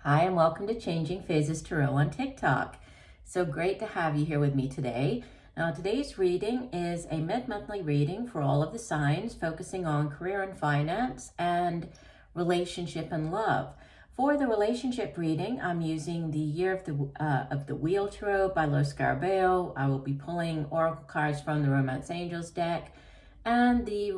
Hi, and welcome to Changing Phases Tarot on TikTok. So great to have you here with me today. Now, today's reading is a mid-monthly reading for all of the signs, focusing on career and finance and relationship and love. For the relationship reading, I'm using the Year of the Wheel Tarot by Los Scarabeo. I will be pulling oracle cards from the Romance Angels deck. And the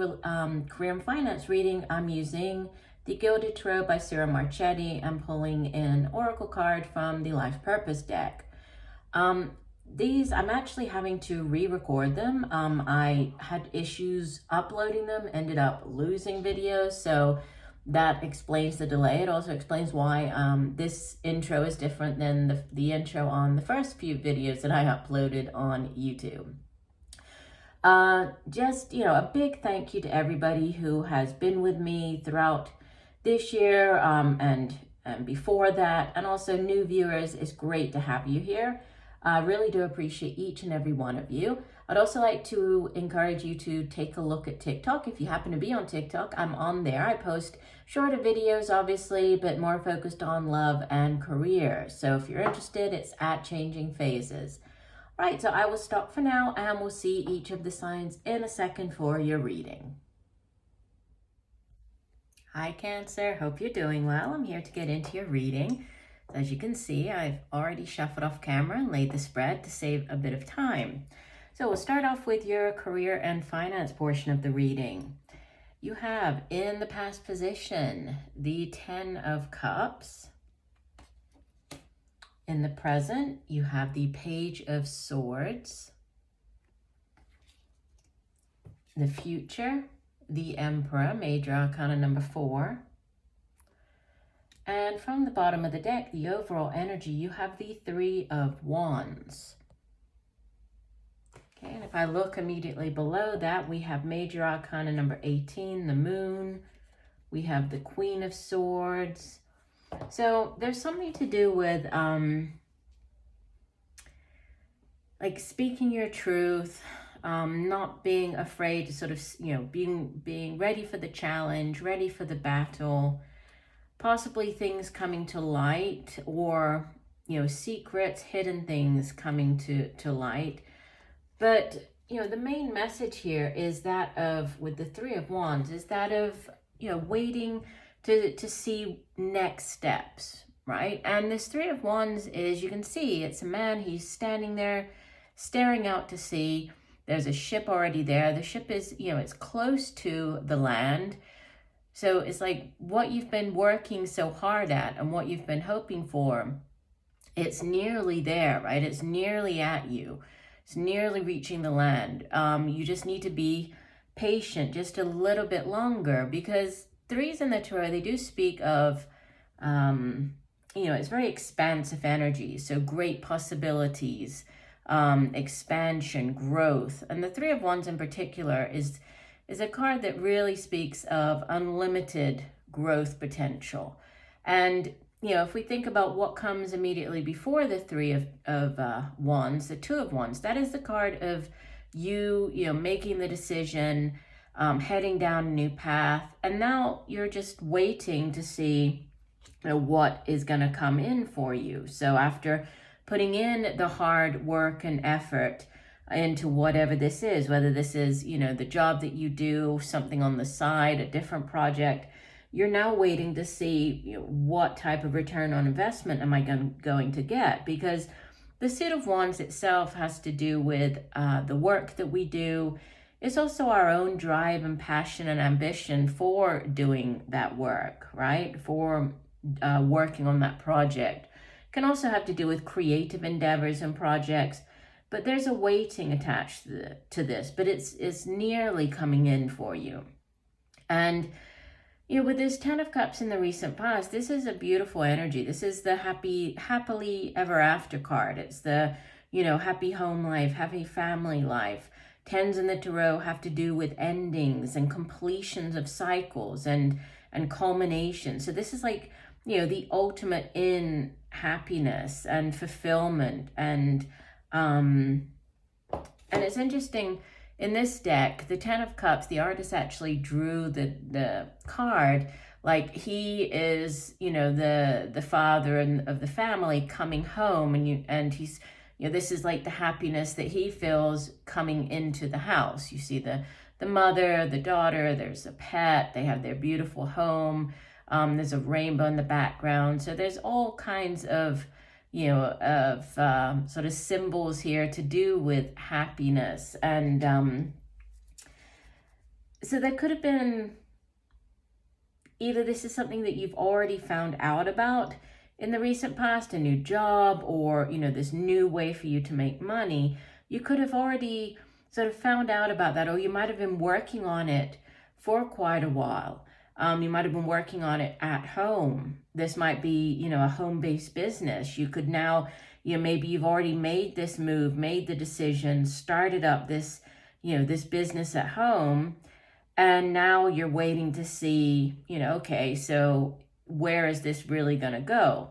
career and finance reading, I'm using the Gilded Tarot by Sarah Marchetti and pulling an oracle card from the Life Purpose deck. These, I'm actually having to re-record them. I had issues uploading them, ended up losing videos, so that explains the delay. It also explains why this intro is different than the intro on the first few videos that I uploaded on YouTube. Just, a big thank you to everybody who has been with me throughout this year and before that, and also new viewers. It's great to have you here. I really do appreciate each and every one of you. I'd also like to encourage you to take a look at TikTok. If you happen to be on TikTok, I'm on there. I post shorter videos, obviously, but more focused on love and career. So if you're interested, it's at Changing Phases. All right, so I will stop for now, and we'll see each of the signs in a second for your reading. Hi, Cancer. Hope you're doing well. I'm here to get into your reading. As you can see, I've already shuffled off camera and laid the spread to save a bit of time. So we'll start off with your career and finance portion of the reading. You have in the past position the 10 of Cups. In the present, you have the Page of Swords. The future, the Emperor, Major Arcana number 4. And from the bottom of the deck, the overall energy, you have the 3 of Wands. Okay, and if I look immediately below that, we have Major Arcana number 18, the Moon. We have the Queen of Swords. So there's something to do with like speaking your truth, not being afraid to sort of, being ready for the challenge, ready for the battle, possibly things coming to light, or, secrets, hidden things coming to light. But, the main message here is that of, with the 3 of Wands, is that of, waiting to see next steps, right? And this 3 of Wands is, you can see, it's a man, he's standing there staring out to sea. There's a ship already there. The ship is, it's close to the land. So it's like what you've been working so hard at and what you've been hoping for, it's nearly there, right? It's nearly at you. It's nearly reaching the land. You just need to be patient just a little bit longer, because threes in the tarot, they do speak of, it's very expansive energy. So great possibilities, expansion, growth. And the 3 of Wands in particular is a card that really speaks of unlimited growth potential. And, if we think about what comes immediately before the 3 of Wands, the 2 of Wands, that is the card of you, making the decision, heading down a new path. And now you're just waiting to see, what is going to come in for you. So after putting in the hard work and effort into whatever this is, whether this is, the job that you do, something on the side, a different project, you're now waiting to see, what type of return on investment am I going to get? Because the Suit of Wands itself has to do with the work that we do. It's also our own drive and passion and ambition for doing that work, right? For working on that project. Can also have to do with creative endeavors and projects, but there's a waiting attached to this, but it's nearly coming in for you. And, with this 10 of Cups in the recent past, this is a beautiful energy. This is the happily ever after card. It's the, happy home life, happy family life. 10s in the tarot have to do with endings and completions of cycles and culmination. So this is like, the ultimate in happiness and fulfillment. And it's interesting, in this deck, the 10 of Cups, the artist actually drew the card Like he is, you know, the father of the family coming home, and he's, you know, this is like the happiness that he feels coming into the house. You see the mother, the daughter, there's a pet, they have their beautiful home. There's a rainbow in the background. So there's all kinds of, you know, of sort of symbols here to do with happiness. And so there could have been, either this is something that you've already found out about in the recent past, a new job, or, you know, this new way for you to make money. You could have already sort of found out about that, or you might have been working on it for quite a while. You might have been working on it at home. This might be, you know, a home-based business. You could now, you know, maybe you've already made this move, made the decision, started up this, you know, this business at home, and now you're waiting to see, you know, okay, so where is this really going to go?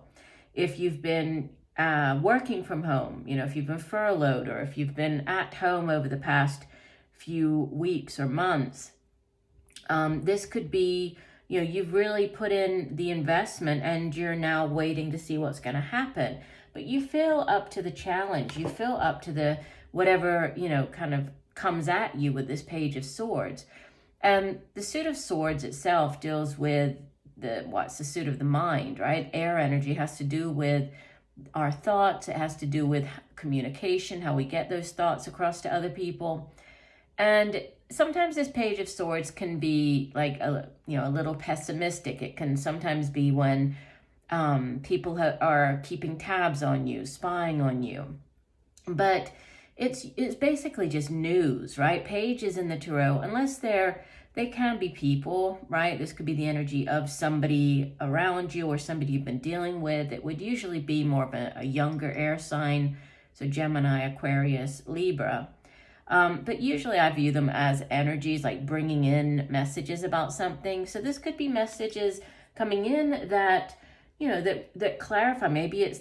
If you've been working from home, you know, if you've been furloughed, or if you've been at home over the past few weeks or months, this could be, you know, you've really put in the investment and you're now waiting to see what's going to happen. But you feel up to the challenge. You feel up to the whatever, you know, kind of comes at you with this Page of Swords. And the suit of swords itself deals with what's the suit of the mind, right? Air energy has to do with our thoughts. It has to do with communication, how we get those thoughts across to other people. And sometimes this Page of Swords can be like a little pessimistic. It can sometimes be when people are keeping tabs on you, spying on you. But it's basically just news, right? Pages in the tarot, unless they can be people, right? This could be the energy of somebody around you or somebody you've been dealing with. It would usually be more of a younger air sign, so Gemini, Aquarius, Libra. But usually I view them as energies, like bringing in messages about something. So this could be messages coming in that, you know, that clarify. Maybe it's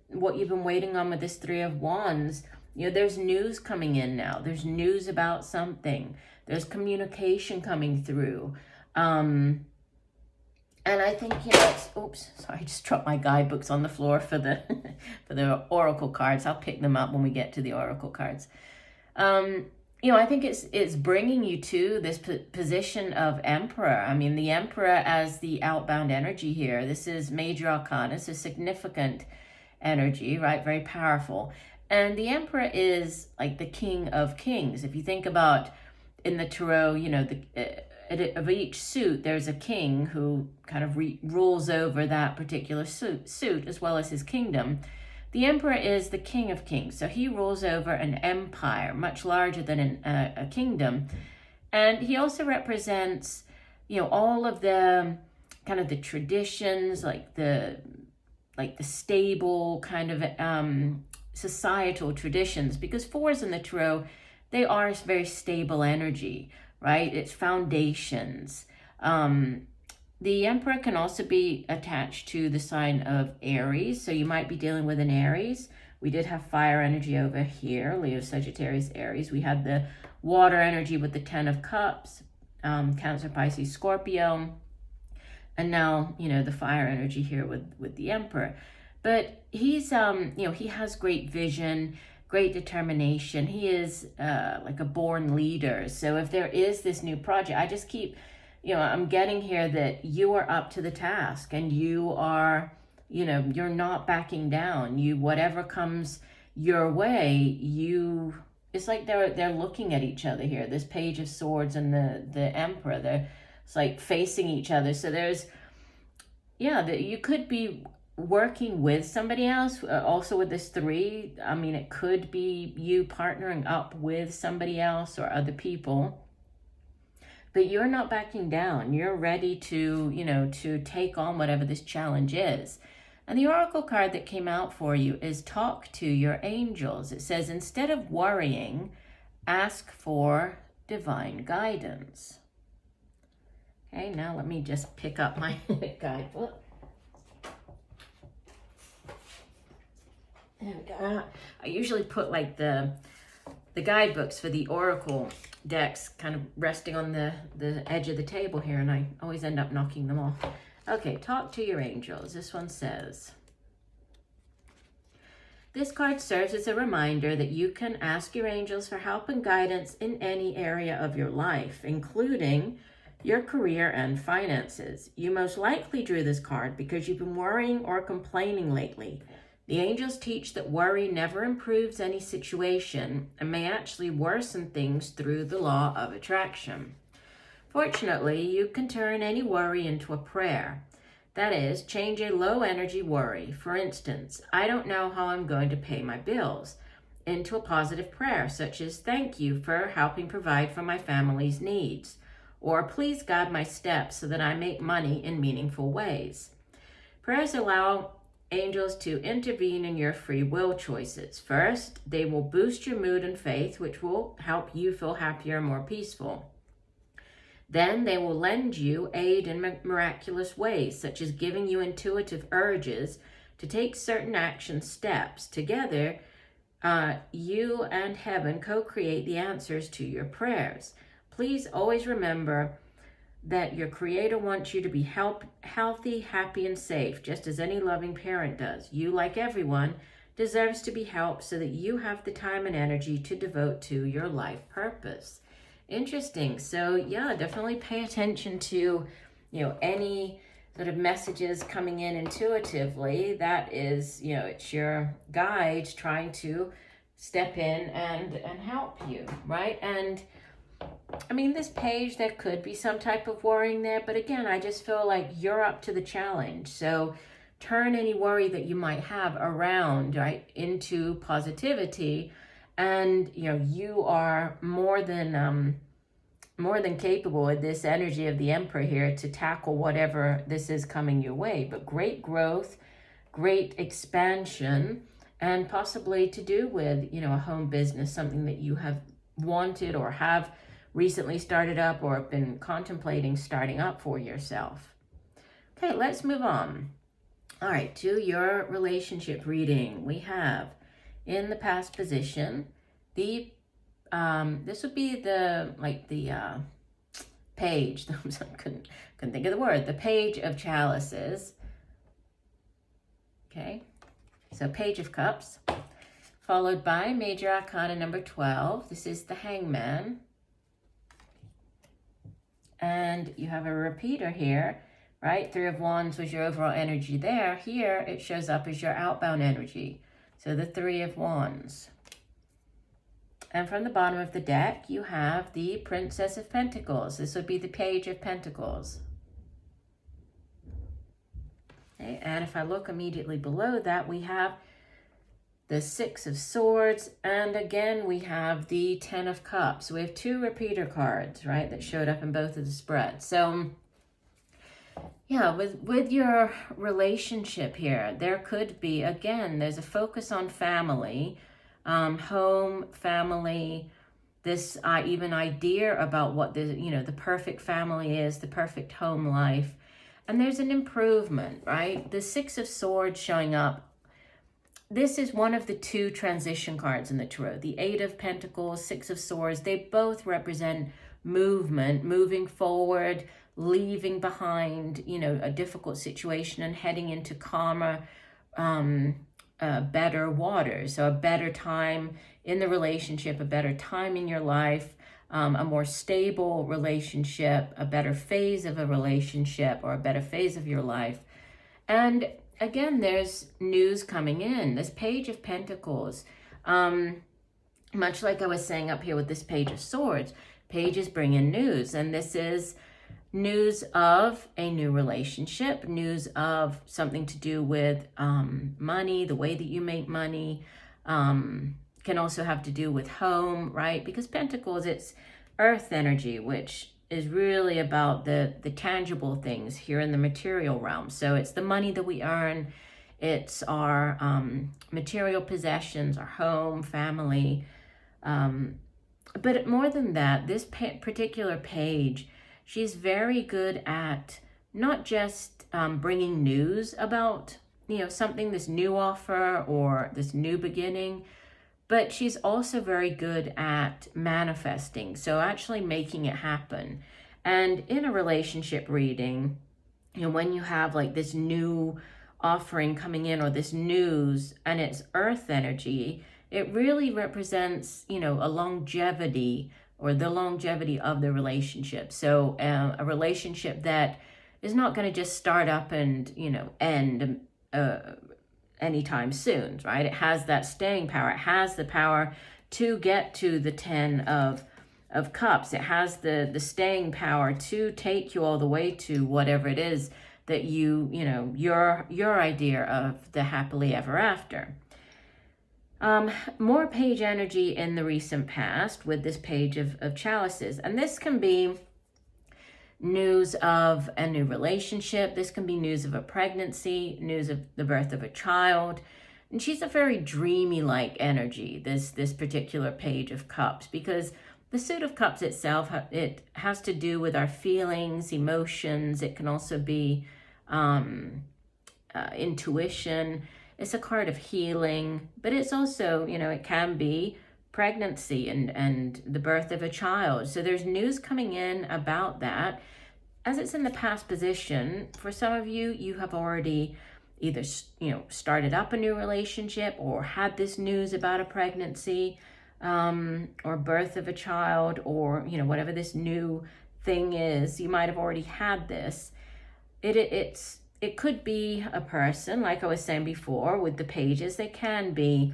what you've been waiting on with this Three of Wands. You know, there's news coming in now. There's news about something. There's communication coming through. And I think, you know, oops, sorry, I just dropped my guidebooks on the floor for the for the oracle cards. I'll pick them up when we get to the oracle cards. You know, I think it's bringing you to this position of Emperor. I mean, the Emperor as the outbound energy here. This is Major Arcana. It's a significant energy, right? Very powerful. And the Emperor is like the King of Kings. If you think about in the tarot, you know, of each suit, there's a king who kind of rules over that particular suit as well as his kingdom. The Emperor is the King of Kings, so he rules over an empire much larger than a kingdom, and he also represents, you know, all of the kind of the traditions, like the stable kind of societal traditions, because fours in the tarot, they are very stable energy, right? It's foundations. The Emperor can also be attached to the sign of Aries. So you might be dealing with an Aries. We did have fire energy over here, Leo, Sagittarius, Aries. We had the water energy with the 10 of Cups, Cancer, Pisces, Scorpio. And now, you know, the fire energy here with the Emperor. But he's, you know, he has great vision, great determination. He is like a born leader. So if there is this new project, I just keep... You know, I'm getting here that you are up to the task and you are, you know, you're not backing down. Whatever comes your way, it's like they're looking at each other here. This Page of Swords and the Emperor, it's like facing each other. So there's, yeah, you could be working with somebody else. Also with this 3, I mean, it could be you partnering up with somebody else or other people. But you're not backing down. You're ready to, you know, to take on whatever this challenge is. And the oracle card that came out for you is talk to your angels. It says, instead of worrying, ask for divine guidance. Okay, now let me just pick up my guidebook. And I usually put like the guidebooks for the oracle decks kind of resting on the edge of the table here, and I always end up knocking them off. Okay, talk to your angels. This one says, this card serves as a reminder that you can ask your angels for help and guidance in any area of your life, including your career and finances. You most likely drew this card because you've been worrying or complaining lately. The angels teach that worry never improves any situation and may actually worsen things through the law of attraction. Fortunately, you can turn any worry into a prayer. That is, change a low energy worry. For instance, I don't know how I'm going to pay my bills, into a positive prayer such as, thank you for helping provide for my family's needs, or please guide my steps so that I make money in meaningful ways. Prayers allow angels to intervene in your free will choices. First, they will boost your mood and faith, which will help you feel happier and more peaceful. Then they will lend you aid in miraculous ways, such as giving you intuitive urges to take certain action steps. Together, you and heaven co-create the answers to your prayers. Please always remember that your Creator wants you to be healthy, happy, and safe, just as any loving parent does. You, like everyone, deserves to be helped so that you have the time and energy to devote to your life purpose. Interesting. So yeah, definitely pay attention to, any sort of messages coming in intuitively. That is, it's your guide trying to step in and help you, right? And I mean, this page, there could be some type of worrying there, but again, I just feel like you're up to the challenge. So turn any worry that you might have around, right, into positivity. And, you are more than capable with this energy of the Emperor here to tackle whatever this is coming your way. But great growth, great expansion, and possibly to do with, a home business, something that you have wanted or have recently started up or been contemplating starting up for yourself. Okay, let's move on. All right, to your relationship reading. We have in the past position, this would be the page, I couldn't think of the word, the page of chalices. Okay, so page of cups, followed by major arcana number 12. This is the hangman. And you have a repeater here, right? 3 of Wands was your overall energy there. Here, it shows up as your outbound energy. So the 3 of Wands. And from the bottom of the deck, you have the Princess of Pentacles. This would be the Page of Pentacles. Okay, and if I look immediately below that, we have the 6 of Swords, and again, we have the 10 of Cups. We have 2 repeater cards, right, that showed up in both of the spreads. So, yeah, with your relationship here, there could be, again, there's a focus on family, home, family, this even idea about what the perfect family is, the perfect home life. And there's an improvement, right? The 6 of Swords showing up. This is one of the 2 transition cards in the Tarot. The 8 of Pentacles, 6 of Swords, they both represent movement, moving forward, leaving behind, a difficult situation and heading into calmer, better waters. So a better time in the relationship, a better time in your life, a more stable relationship, a better phase of a relationship or a better phase of your life. And again, there's news coming in. This Page of Pentacles, much like I was saying up here with this Page of Swords, pages bring in news. And this is news of a new relationship, news of something to do with money, the way that you make money, can also have to do with home, right? Because Pentacles, it's earth energy, which is really about the tangible things here in the material realm. So it's the money that we earn, it's our material possessions, our home, family. But more than that, this particular page, she's very good at not just bringing news about, something, this new offer or this new beginning, but she's also very good at manifesting. So actually making it happen. And in a relationship reading, when you have like this new offering coming in or this news and it's earth energy, it really represents, a longevity or the longevity of the relationship. So a relationship that is not going to just start up and, end anytime soon, right? It has that staying power. It has the power to get to the 10 of cups. It has the staying power to take you all the way to whatever it is that your idea of the happily ever after. More page energy in the recent past with this page of chalices. And this can be news of a new relationship. This can be news of a pregnancy, news of the birth of a child. And she's a very dreamy-like energy, this particular page of cups, because the Suit of Cups itself, it has to do with our feelings, emotions. It can also be intuition. It's a card of healing, but it's also, it can be pregnancy and the birth of a child. So there's news coming in about that. As it's in the past position, for some of you, you have already either, started up a new relationship or had this news about a pregnancy or birth of a child or, whatever this new thing is. You might have already had this. It could be a person, like I was saying before, with the pages. They can be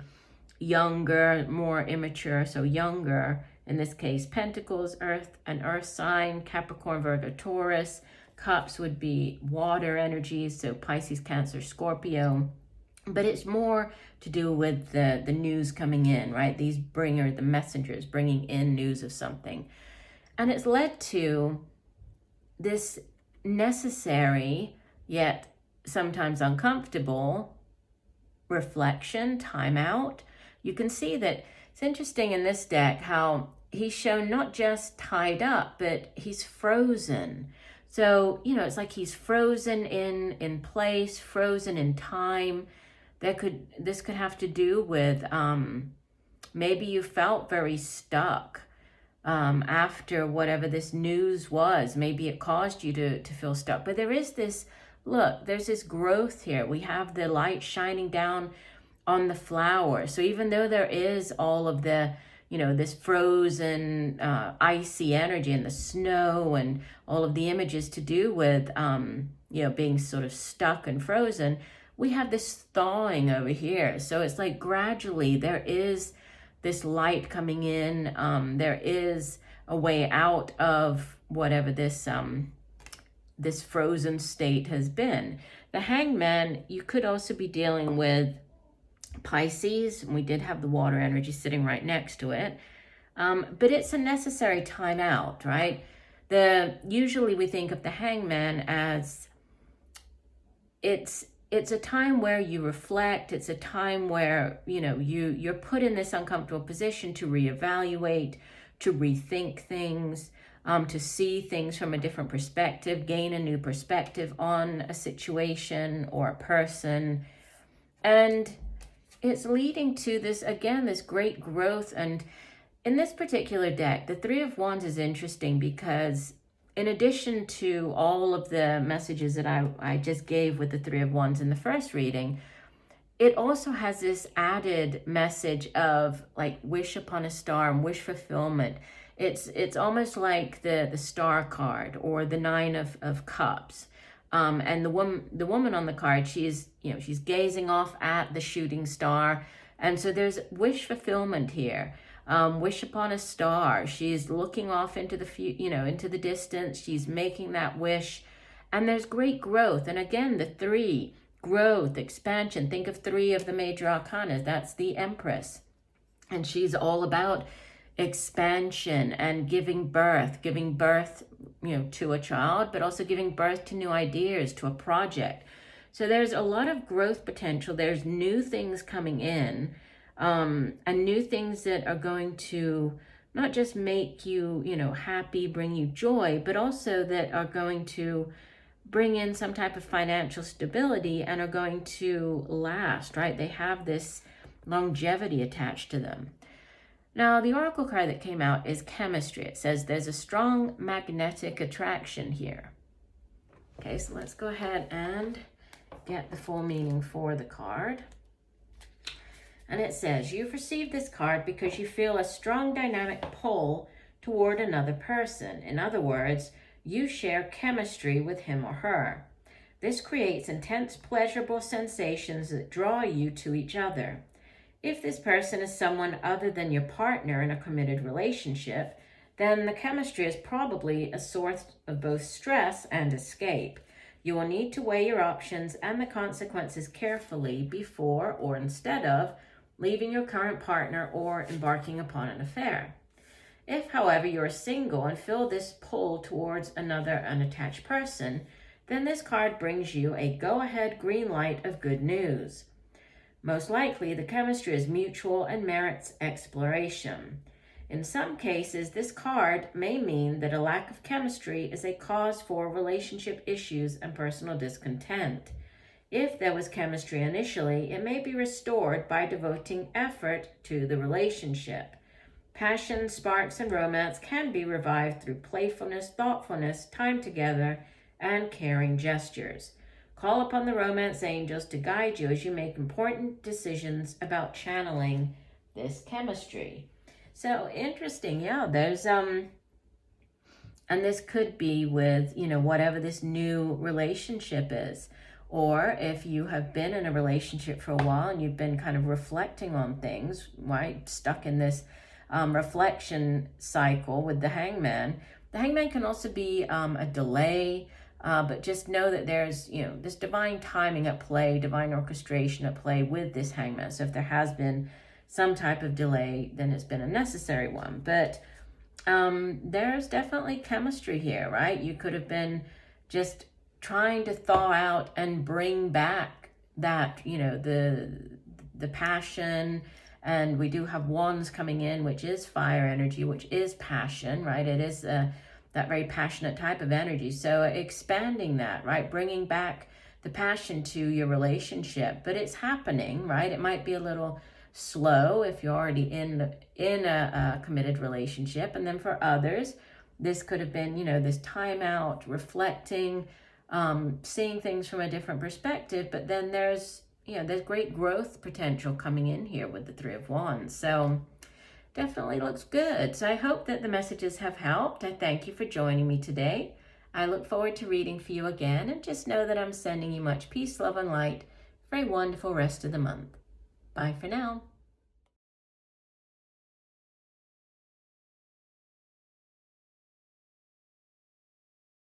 younger, more immature, so younger. In this case, Pentacles, Earth, an Earth sign, Capricorn, Virgo, Taurus. Cups would be water energies, so Pisces, Cancer, Scorpio. But it's more to do with the news coming in, right? These the messengers bringing in news of something. And it's led to this necessary, yet sometimes uncomfortable, reflection, time out. You can see that it's interesting in this deck how he's shown not just tied up, but he's frozen. So, it's like he's frozen in place, frozen in time. This could have to do with maybe you felt very stuck after whatever this news was. Maybe it caused you to feel stuck. But there is this, there's this growth here. We have the light shining down on the flower. So even though there is all of the, this frozen, icy energy and the snow and all of the images to do with, being sort of stuck and frozen, we have this thawing over here. So it's like gradually there is this light coming in. There is a way out of whatever this frozen state has been. The Hangman, you could also be dealing with Pisces, and we did have the water energy sitting right next to it. But it's a necessary time out, right? Usually we think of the Hangman as it's a time where you reflect. It's a time where, you're put in this uncomfortable position to reevaluate, to rethink things, to see things from a different perspective, gain a new perspective on a situation or a person. And it's leading to this great growth. And in this particular deck, the Three of Wands is interesting because in addition to all of the messages that I just gave with the Three of Wands in the first reading, it also has this added message of like wish upon a star and wish fulfillment. It's almost like the Star card or the Nine of Cups. And the woman on the card, she's gazing off at the shooting star. And so there's wish fulfillment here. Wish upon a star. She's looking off into into the distance. She's making that wish. And there's great growth. And again, the three, growth, expansion. Think of three of the major arcana. That's the Empress. And she's all about expansion and giving birth, to a child, but also giving birth to new ideas, to a project. So there's a lot of growth potential. There's new things coming in, and new things that are going to not just make you, happy, bring you joy, but also that are going to bring in some type of financial stability and are going to last, right? They have this longevity attached to them. Now, the oracle card that came out is chemistry. It says there's a strong magnetic attraction here. Okay, so let's go ahead and get the full meaning for the card. And it says, you've received this card because you feel a strong dynamic pull toward another person. In other words, you share chemistry with him or her. This creates intense pleasurable sensations that draw you to each other. If this person is someone other than your partner in a committed relationship, then the chemistry is probably a source of both stress and escape. You will need to weigh your options and the consequences carefully before or instead of leaving your current partner or embarking upon an affair. If, however, you are single and feel this pull towards another unattached person, then this card brings you a go-ahead green light of good news. Most likely, the chemistry is mutual and merits exploration. In some cases, this card may mean that a lack of chemistry is a cause for relationship issues and personal discontent. If there was chemistry initially, it may be restored by devoting effort to the relationship. Passion, sparks, and romance can be revived through playfulness, thoughtfulness, time together, and caring gestures. Call upon the romance angels to guide you as you make important decisions about channeling this chemistry. So interesting, yeah, there's and this could be with, whatever this new relationship is. Or if you have been in a relationship for a while and you've been kind of reflecting on things, right? Stuck in this reflection cycle with the hangman. The hangman can also be a delay, but just know that there's, this divine timing at play, divine orchestration at play with this hangman. So if there has been some type of delay, then it's been a necessary one. But there's definitely chemistry here, right? You could have been just trying to thaw out and bring back that, the passion. And we do have wands coming in, which is fire energy, which is passion, right? It is that very passionate type of energy. So expanding that, right? Bringing back the passion to your relationship, but it's happening, right? It might be a little slow if you're already in a committed relationship. And then for others, this could have been, this time out, reflecting, seeing things from a different perspective, but then there's great growth potential coming in here with the Three of Wands. So definitely looks good. So I hope that the messages have helped. I thank you for joining me today. I look forward to reading for you again, and just know that I'm sending you much peace, love, and light for a wonderful rest of the month. Bye for now.